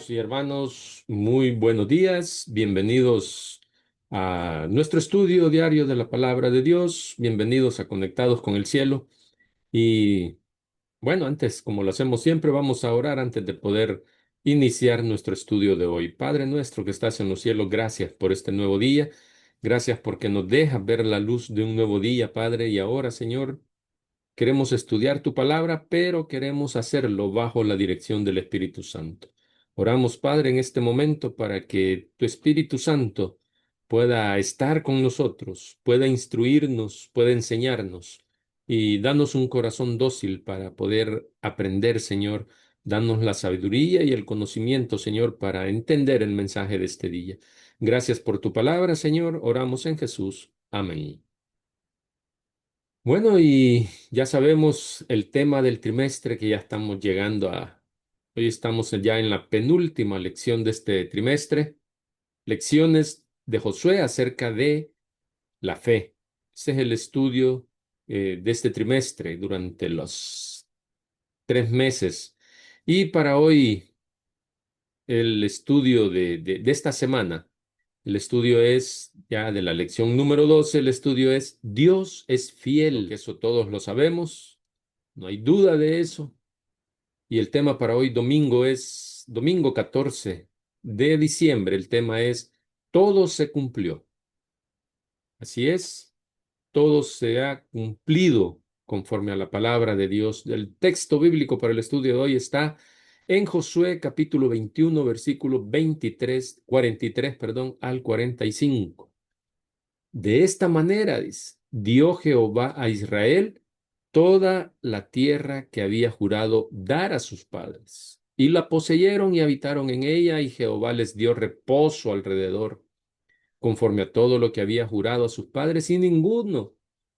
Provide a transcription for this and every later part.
Hermanos y hermanos, muy buenos días. Bienvenidos a nuestro estudio diario de la palabra de Dios. Bienvenidos a Conectados con el Cielo. Y bueno, antes, como lo hacemos siempre, vamos a orar antes de poder iniciar nuestro estudio de hoy. Padre nuestro que estás en los cielos, gracias por este nuevo día. Gracias porque nos dejas ver la luz de un nuevo día, Padre. Y ahora, Señor, queremos estudiar tu palabra, pero queremos hacerlo bajo la dirección del Espíritu Santo. Oramos, Padre, en este momento para que tu Espíritu Santo pueda estar con nosotros, pueda instruirnos, pueda enseñarnos y danos un corazón dócil para poder aprender, Señor. Danos la sabiduría y el conocimiento, Señor, para entender el mensaje de este día. Gracias por tu palabra, Señor. Oramos en Jesús. Amén. Bueno, y ya sabemos el tema del trimestre que ya estamos llegando a... Hoy estamos ya en la penúltima lección de este trimestre, lecciones de Josué acerca de la fe. Ese es el estudio de este trimestre durante los 3 meses. Y para hoy, el estudio de esta semana, el estudio es ya de la lección número 12. El estudio es Dios es fiel. Creo que eso todos lo sabemos. No hay duda de eso. Y el tema para hoy domingo es domingo 14 de diciembre. El tema es todo se cumplió. Así es, todo se ha cumplido conforme a la palabra de Dios. El texto bíblico para el estudio de hoy está en Josué capítulo 21, versículo 43, perdón, al 45. De esta manera, dice, dio Jehová a Israel toda la tierra que había jurado dar a sus padres. Y la poseyeron y habitaron en ella, y Jehová les dio reposo alrededor, conforme a todo lo que había jurado a sus padres, y ninguno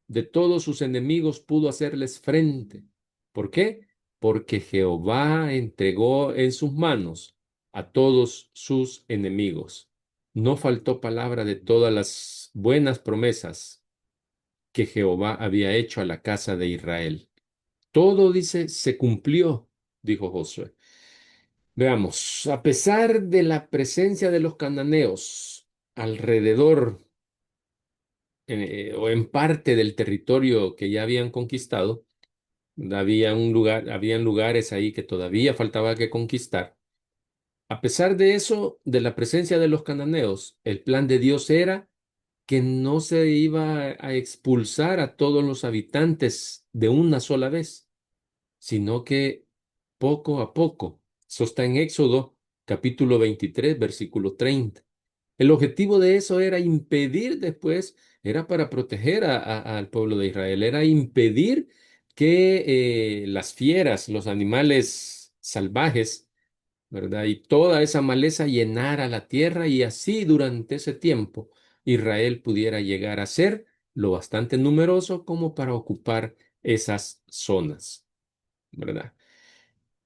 de todos sus enemigos pudo hacerles frente. ¿Por qué? Porque Jehová entregó en sus manos a todos sus enemigos. No faltó palabra de todas las buenas promesas que Jehová había hecho a la casa de Israel. Todo, dice, se cumplió, dijo Josué. Veamos, a pesar de la presencia de los cananeos alrededor o en parte del territorio que ya habían conquistado, habían lugares ahí que todavía faltaba que conquistar. A pesar de eso, de la presencia de los cananeos, el plan de Dios era que no se iba a expulsar a todos los habitantes de una sola vez, sino que poco a poco. Eso está en Éxodo capítulo 23, versículo 30. El objetivo de eso era impedir después, era para proteger al pueblo de Israel, era impedir que las fieras, los animales salvajes, ¿verdad? Y toda esa maleza llenara la tierra y así durante ese tiempo Israel pudiera llegar a ser lo bastante numeroso como para ocupar esas zonas, ¿verdad?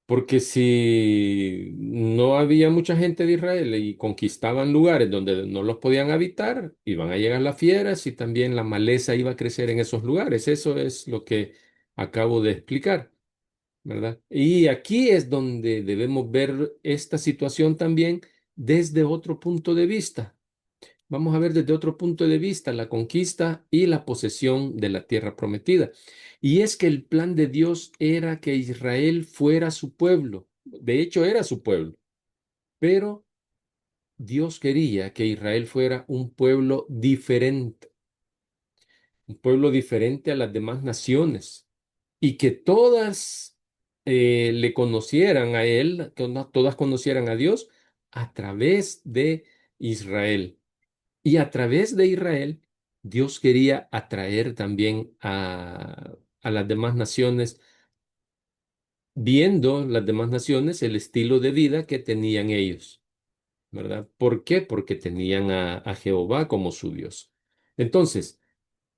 Porque si no había mucha gente de Israel y conquistaban lugares donde no los podían habitar, iban a llegar las fieras y también la maleza iba a crecer en esos lugares. Eso es lo que acabo de explicar, ¿verdad? Y aquí es donde debemos ver esta situación también desde otro punto de vista. Vamos a ver desde otro punto de vista la conquista y la posesión de la tierra prometida. Y es que el plan de Dios era que Israel fuera su pueblo. De hecho, era su pueblo. Pero Dios quería que Israel fuera un pueblo diferente a las demás naciones y que todas le conocieran a Él, que todas conocieran a Dios a través de Israel. Y a través de Israel, Dios quería atraer también a las demás naciones, viendo las demás naciones el estilo de vida que tenían ellos, ¿verdad? ¿Por qué? Porque tenían a Jehová como su Dios. Entonces,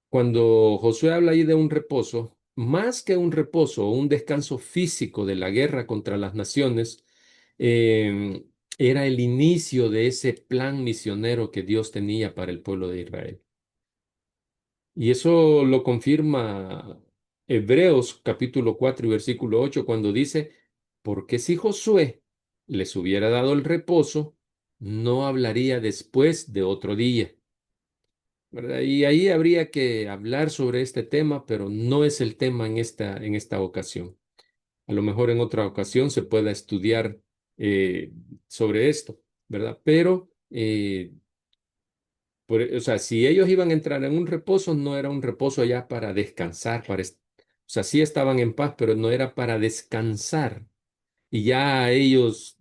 cuando Josué habla ahí de un reposo, más que un reposo o un descanso físico de la guerra contra las naciones, era el inicio de ese plan misionero que Dios tenía para el pueblo de Israel. Y eso lo confirma Hebreos capítulo 4 y versículo 8 cuando dice, porque si Josué les hubiera dado el reposo, no hablaría después de otro día, ¿verdad? Y ahí habría que hablar sobre este tema, pero no es el tema en esta ocasión. A lo mejor en otra ocasión se pueda estudiar sobre esto, ¿verdad? Pero, o sea, si ellos iban a entrar en un reposo, no era un reposo ya para descansar, o sea, sí estaban en paz, pero no era para descansar y ya ellos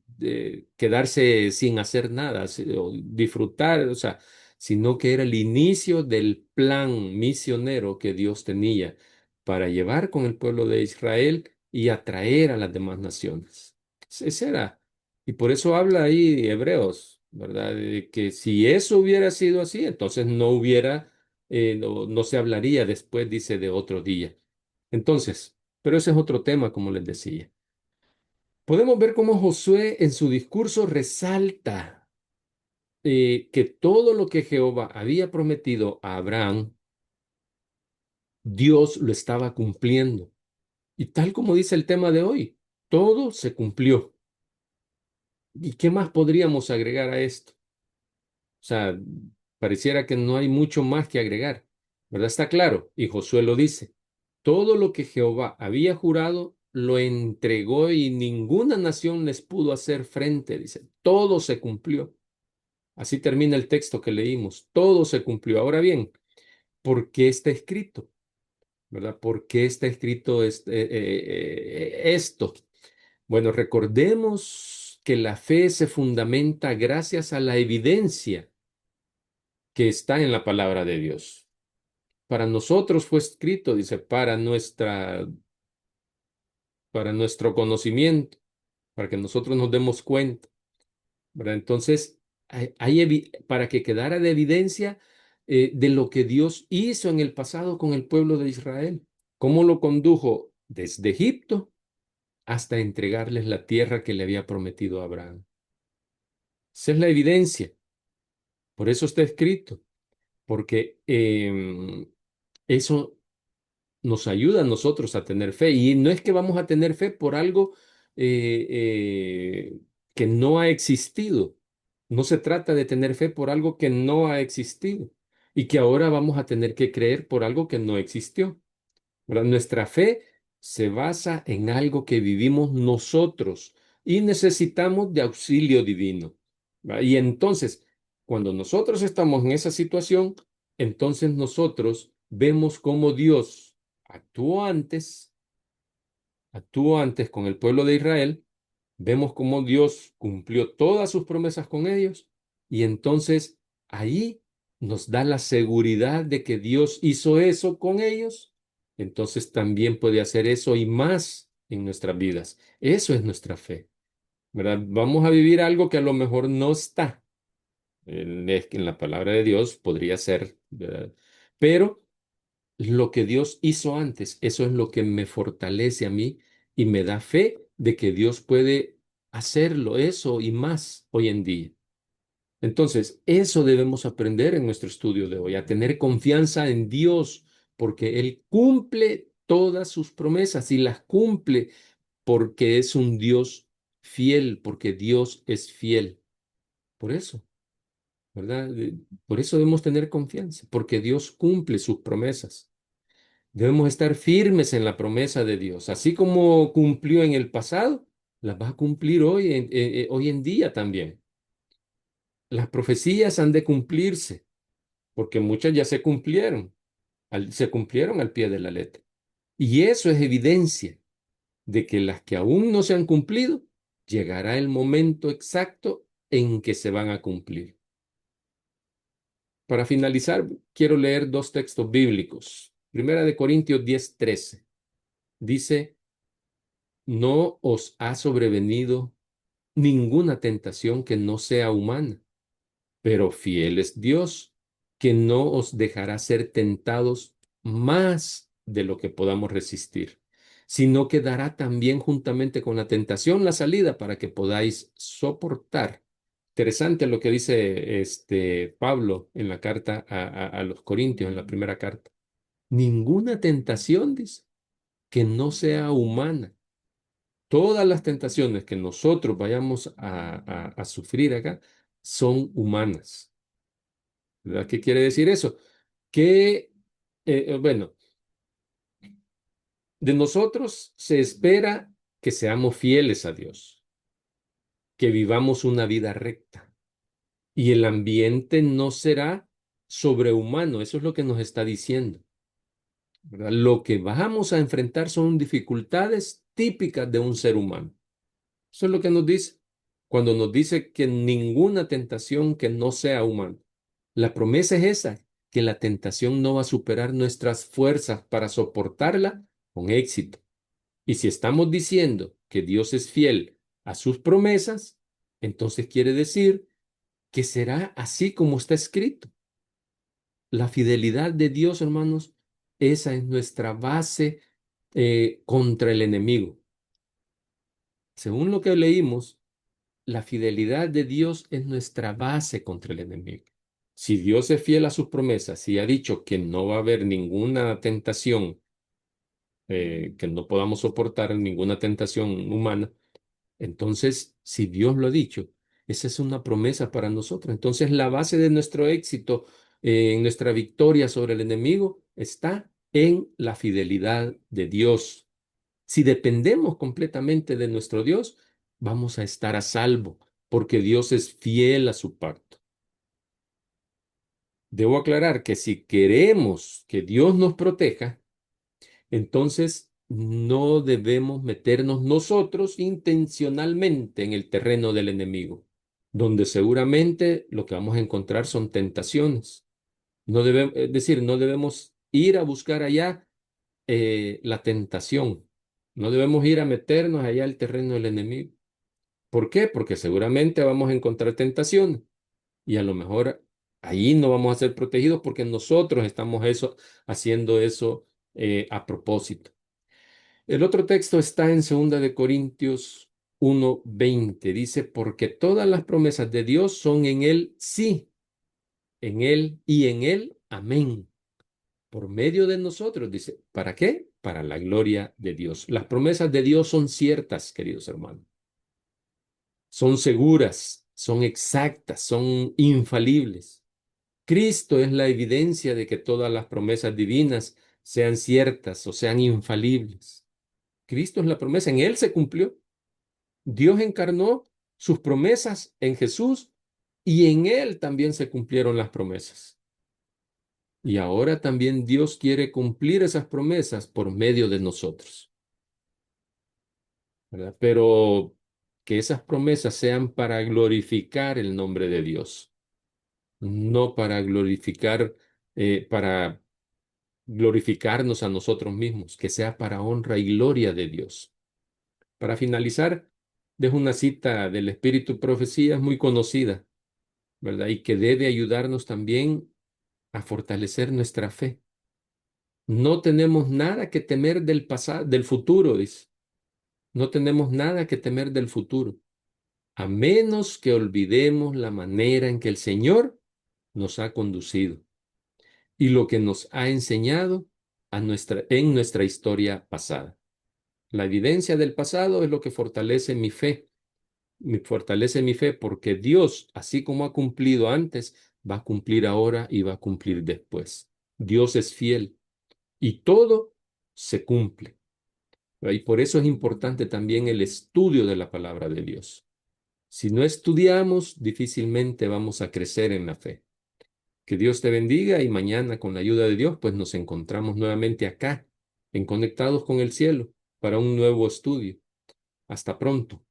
quedarse sin hacer nada o disfrutar, o sea, sino que era el inicio del plan misionero que Dios tenía para llevar con el pueblo de Israel y atraer a las demás naciones. Ese era. Y por eso habla ahí Hebreos, ¿verdad? De que si eso hubiera sido así, entonces no hubiera, no se hablaría después, dice, de otro día. Entonces, pero ese es otro tema, como les decía. Podemos ver cómo Josué en su discurso resalta que todo lo que Jehová había prometido a Abraham, Dios lo estaba cumpliendo. Y tal como dice el tema de hoy, todo se cumplió. ¿Y qué más podríamos agregar a esto? O sea, pareciera que no hay mucho más que agregar, ¿verdad? Está claro, y Josué lo dice. Todo lo que Jehová había jurado lo entregó y ninguna nación les pudo hacer frente, dice. Todo se cumplió. Así termina el texto que leímos. Todo se cumplió. Ahora bien, ¿por qué está escrito? ¿Verdad? ¿Por qué está escrito esto? Bueno, recordemos que la fe se fundamenta gracias a la evidencia que está en la palabra de Dios. Para nosotros fue escrito, dice, para nuestro conocimiento, para que nosotros nos demos cuenta, ¿verdad? Entonces, para que quedara de evidencia de lo que Dios hizo en el pasado con el pueblo de Israel, cómo lo condujo desde Egipto hasta entregarles la tierra que le había prometido a Abraham. Esa es la evidencia, por eso está escrito, porque eso nos ayuda a nosotros a tener fe. Y no es que vamos a tener fe por algo que no ha existido. No se trata de tener fe por algo que no ha existido y que ahora vamos a tener que creer por algo que no existió, ¿verdad? Nuestra fe se basa en algo que vivimos nosotros y necesitamos de auxilio divino, ¿verdad? Y entonces, cuando nosotros estamos en esa situación, entonces nosotros vemos cómo Dios actuó antes, actuó antes con el pueblo de Israel, vemos cómo Dios cumplió todas sus promesas con ellos y entonces ahí nos da la seguridad de que Dios hizo eso con ellos, entonces también puede hacer eso y más en nuestras vidas. Eso es nuestra fe, ¿verdad? Vamos a vivir algo que a lo mejor no está en la palabra de Dios, podría ser, ¿verdad? Pero lo que Dios hizo antes, eso es lo que me fortalece a mí y me da fe de que Dios puede hacerlo, eso y más hoy en día. Entonces, eso debemos aprender en nuestro estudio de hoy, a tener confianza en Dios, porque Él cumple todas sus promesas y las cumple porque es un Dios fiel, porque Dios es fiel. Por eso, ¿verdad? Por eso debemos tener confianza, porque Dios cumple sus promesas. Debemos estar firmes en la promesa de Dios, así como cumplió en el pasado, las va a cumplir hoy en día también. Las profecías han de cumplirse, porque muchas ya se cumplieron, se cumplieron al pie de la letra. Y eso es evidencia de que las que aún no se han cumplido, llegará el momento exacto en que se van a cumplir. Para finalizar, quiero leer dos textos bíblicos. Primera de Corintios 10:13. Dice, no os ha sobrevenido ninguna tentación que no sea humana, pero fiel es Dios, que no os dejará ser tentados más de lo que podamos resistir, sino que dará también juntamente con la tentación la salida para que podáis soportar. Interesante lo que dice Pablo en la carta a los Corintios, en la primera carta. Ninguna tentación, dice, que no sea humana. Todas las tentaciones que nosotros vayamos a sufrir acá son humanas. ¿Verdad? ¿Qué quiere decir eso? Que, bueno, de nosotros se espera que seamos fieles a Dios, que vivamos una vida recta. Y el ambiente no será sobrehumano, eso es lo que nos está diciendo. ¿Verdad? Lo que vamos a enfrentar son dificultades típicas de un ser humano. Eso es lo que nos dice. Cuando nos dice que ninguna tentación que no sea humana. La promesa es esa, que la tentación no va a superar nuestras fuerzas para soportarla con éxito. Y si estamos diciendo que Dios es fiel a sus promesas, entonces quiere decir que será así como está escrito. La fidelidad de Dios, hermanos, esa es nuestra base contra el enemigo. Según lo que leímos, la fidelidad de Dios es nuestra base contra el enemigo. Si Dios es fiel a sus promesas y ha dicho que no va a haber ninguna tentación que no podamos soportar, ninguna tentación humana, entonces, si Dios lo ha dicho, esa es una promesa para nosotros. Entonces, la base de nuestro éxito, en nuestra victoria sobre el enemigo, está en la fidelidad de Dios. Si dependemos completamente de nuestro Dios, vamos a estar a salvo, porque Dios es fiel a su pacto. Debo aclarar que si queremos que Dios nos proteja, entonces no debemos meternos nosotros intencionalmente en el terreno del enemigo, donde seguramente lo que vamos a encontrar son tentaciones. No debemos, es decir, no debemos ir a buscar allá la tentación. No debemos ir a meternos allá al terreno del enemigo. ¿Por qué? Porque seguramente vamos a encontrar tentación y a lo mejor ahí no vamos a ser protegidos porque nosotros estamos haciendo eso a propósito. El otro texto está en 2 Corintios 1:20. Dice, porque todas las promesas de Dios son en Él sí, en Él y en Él amén. Por medio de nosotros, dice, ¿para qué? Para la gloria de Dios. Las promesas de Dios son ciertas, queridos hermanos. Son seguras, son exactas, son infalibles. Cristo es la evidencia de que todas las promesas divinas sean ciertas o sean infalibles. Cristo es la promesa, en Él se cumplió. Dios encarnó sus promesas en Jesús y en Él también se cumplieron las promesas. Y ahora también Dios quiere cumplir esas promesas por medio de nosotros, ¿verdad? Pero que esas promesas sean para glorificar el nombre de Dios, no para para glorificarnos a nosotros mismos, que sea para honra y gloria de Dios. Para finalizar, dejo una cita del Espíritu Profecías muy conocida, ¿verdad? Y que debe ayudarnos también a fortalecer nuestra fe. No tenemos nada que temer del pasado, del futuro, dice. No tenemos nada que temer del futuro, a menos que olvidemos la manera en que el Señor nos ha conducido y lo que nos ha enseñado en nuestra historia pasada. La evidencia del pasado es lo que fortalece mi fe. Me fortalece mi fe porque Dios, así como ha cumplido antes, va a cumplir ahora y va a cumplir después. Dios es fiel y todo se cumple. Y por eso es importante también el estudio de la palabra de Dios. Si no estudiamos, difícilmente vamos a crecer en la fe. Que Dios te bendiga y mañana, con la ayuda de Dios, pues nos encontramos nuevamente acá, en Conectados con el Cielo, para un nuevo estudio. Hasta pronto.